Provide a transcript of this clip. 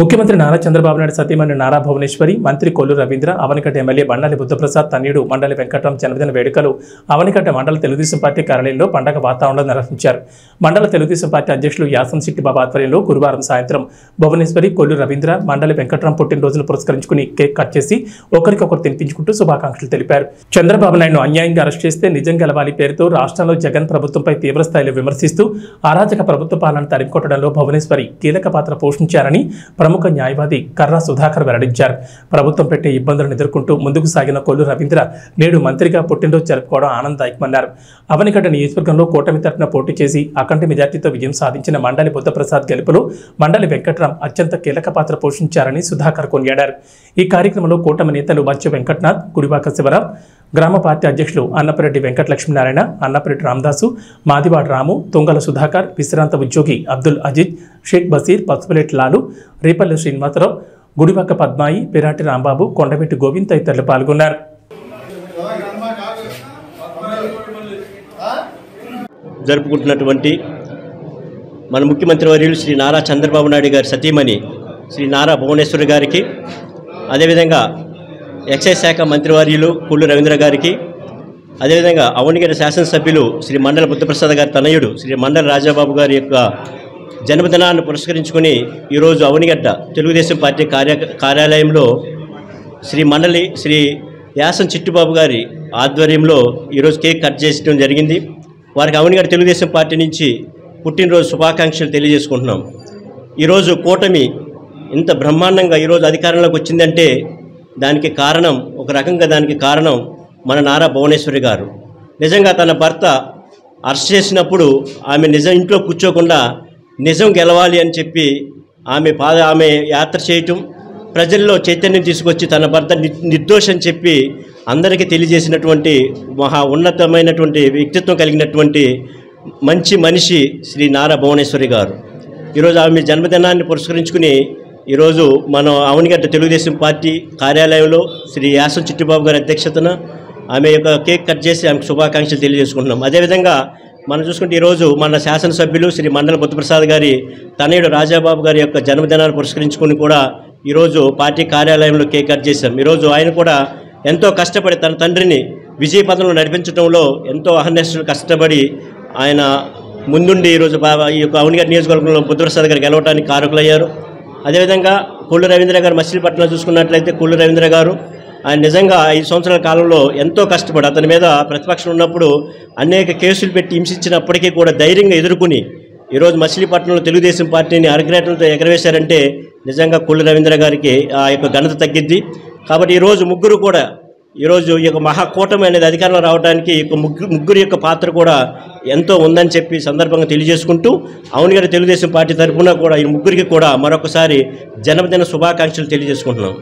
ముఖ్యమంత్రి నారా చంద్రబాబు నాయుడు సతీమణి నారా భువనేశ్వరి, మంత్రి కొల్లు రవీంద్ర, అవనికట్ట ఎమ్మెల్యే బండాలి బుద్ధప్రసాద్ తనయుడు మండలి వెంకట్రాం జన్మదిన వేడుకలు అవనికట్ట మండల తెలుగుదేశం పార్టీ కార్యాలయంలో పండగ వాతావరణంలో నిర్వహించారు. మండల తెలుగుదేశం పార్టీ అధ్యక్షులు యాసం సిట్టిబాబు ఆధ్వర్యంలో గురువారం సాయంత్రం భువనేశ్వరి, కొల్లు రవీంద్ర, మండలి వెంకట్రాం పుట్టినరోజును పురస్కరించుకుని కేక్ కట్ చేసి ఒకరికొకరు తినిపించుకుంటూ శుభాకాంక్షలు తెలిపారు. చంద్రబాబు నాయుడును అన్యాయంగా అరెస్ట్ చేస్తే నిజం గెలవాలి పేరుతో రాష్ట్రంలో జగన్ ప్రభుత్వంపై తీవ్రస్థాయిలో విమర్శిస్తూ అరాజక ప్రభుత్వ పాలన తరిమికొట్టడంలో భువనేశ్వరి కీలక పాత్ర పోషించారని ప్రముఖ న్యాయవాది కర్రా సుధాకర్ వెల్లడించారు. ప్రభుత్వం పెట్టే ఇబ్బందులను ఎదుర్కొంటూ ముందుకు సాగిన కొల్లు రవీంద్ర నేడు మంత్రిగా పుట్టినరోజు జరుపుకోవడం ఆనందదాయకమన్నారు. అవనిగడ్డ నియోజకవర్గంలో కూటమి తరఫున పోటీ చేసి అఖండ మెజార్టీతో విజయం సాధించిన మండలి బుద్ధప్రసాద్ గెలుపులో మండలి వెంకట్రాం అత్యంత కీలక పాత్ర పోషించారని సుధాకర్ కొనియాడారు. ఈ కార్యక్రమంలో కూటమి నేతలు మత్స్య వెంకట్నాథ్, గుడివాక శివరాం, గ్రామ పార్టీ అధ్యక్షులు అన్నపరెడ్డి వెంకటలక్ష్మీనారాయణ, అన్నపరెడ్డి రామదాసు, మాదివాడ రాము, తుంగల సుధాకర్, విశ్రాంత ఉద్యోగి అబ్దుల్ అజీజ్, షేక్ బసీర్, పసుపులేటి లాలు, రేపల్లి శ్రీనివాసరావు, గుడివాక పద్మాయి, పిరాటి రాంబాబు, కొండవెట్టి గోవింద్ తదితరులు పాల్గొన్నారు. జరుపుకుంటున్నటువంటి మన ముఖ్యమంత్రి వర్యులు శ్రీ నారా చంద్రబాబు నాయుడు గారి సతీమణి శ్రీ నారా భువనేశ్వరి గారికి, అదేవిధంగా ఎక్సైజ్ శాఖ మంత్రివర్యులు కొల్లు రవీంద్ర గారికి, అదేవిధంగా అవనిగడ్డ శాసనసభ్యులు శ్రీ మండలి బుద్ధప్రసాద్ గారి తనయుడు శ్రీ మండలి రాజాబాబు గారి యొక్క జన్మదినాన్ని పురస్కరించుకొని ఈరోజు అవనిగడ్డ తెలుగుదేశం పార్టీ కార్యాలయంలో శ్రీ యాసం చిట్టుబాబు గారి ఆధ్వర్యంలో ఈరోజు కేక్ కట్ చేయడం జరిగింది. వారికి అవనిగడ్డ తెలుగుదేశం పార్టీ నుంచి పుట్టినరోజు శుభాకాంక్షలు తెలియజేసుకుంటున్నాం. ఈరోజు కూటమి ఇంత బ్రహ్మాండంగా ఈరోజు అధికారంలోకి వచ్చిందంటే దానికి కారణం మన నారా భువనేశ్వరి గారు. నిజంగా తన భర్త అరెస్ట్ చేసినప్పుడు ఆమె ఇంట్లో కూర్చోకుండా నిజం గెలవాలి అని చెప్పి ఆమె యాత్ర చేయటం, ప్రజల్లో చైతన్యం తీసుకొచ్చి తన భర్త నిర్దోషం చెప్పి అందరికీ తెలియజేసినటువంటి మహా ఉన్నతమైనటువంటి వ్యక్తిత్వం కలిగినటువంటి మంచి మనిషి శ్రీ నారా భువనేశ్వరి గారు. ఈరోజు ఆమె జన్మదినాన్ని పురస్కరించుకుని ఈరోజు మనం అవనిగడ్డ తెలుగుదేశం పార్టీ కార్యాలయంలో శ్రీ యాసం చిట్టిబాబు గారి అధ్యక్షతన ఆమె యొక్క కేక్ కట్ చేసి ఆమెకు శుభాకాంక్షలు తెలియజేసుకుంటున్నాం. అదేవిధంగా మనం చూసుకుంటే ఈరోజు మన శాసనసభ్యులు శ్రీ మండలి బుద్ధప్రసాద్ గారి తనయుడు రాజాబాబు గారి యొక్క జన్మదినాన్ని పురస్కరించుకుని కూడా ఈరోజు పార్టీ కార్యాలయంలో కేక్ కట్ చేశాం. ఈరోజు ఆయన కూడా ఎంతో కష్టపడి తన తండ్రిని విజయపథంలో నడిపించడంలో ఎంతో అహర్నిశలు కష్టపడి ఆయన ముందుండి ఈరోజు ఈ యొక్క అవనిగడ్డ నియోజకవర్గంలో బుద్ధప్రసాద్ గారు గెలవడానికి కారకులయ్యారు. అదేవిధంగా కొల్లు రవీంద్ర గారు మచిలీపట్నం చూసుకున్నట్లయితే కొల్లు రవీంద్ర గారు ఆయన నిజంగా 5 సంవత్సరాల కాలంలో ఎంతో కష్టపడి అతని మీద ప్రతిపక్షం ఉన్నప్పుడు అనేక కేసులు పెట్టి హింసించినప్పటికీ కూడా ధైర్యంగా ఎదుర్కొని ఈరోజు మచిలీపట్నంలో తెలుగుదేశం పార్టీని అరగ్రేటంతో ఎగరవేశారంటే నిజంగా కొల్లు రవీంద్ర గారికి ఆ యొక్క ఘనత తగ్గిద్ది. కాబట్టి ఈరోజు ముగ్గురు కూడా ఈరోజు ఈ యొక్క మహాకూటమి అనేది అధికారంలో రావడానికి ముగ్గురు యొక్క పాత్ర కూడా ఎంతో ఉందని చెప్పి సందర్భంగా తెలియజేసుకుంటూ అవనిగడ్డ తెలుగుదేశం పార్టీ తరఫున కూడా ఈ ముగ్గురికి కూడా మరొకసారి జన్మదిన శుభాకాంక్షలు తెలియజేసుకుంటున్నాం.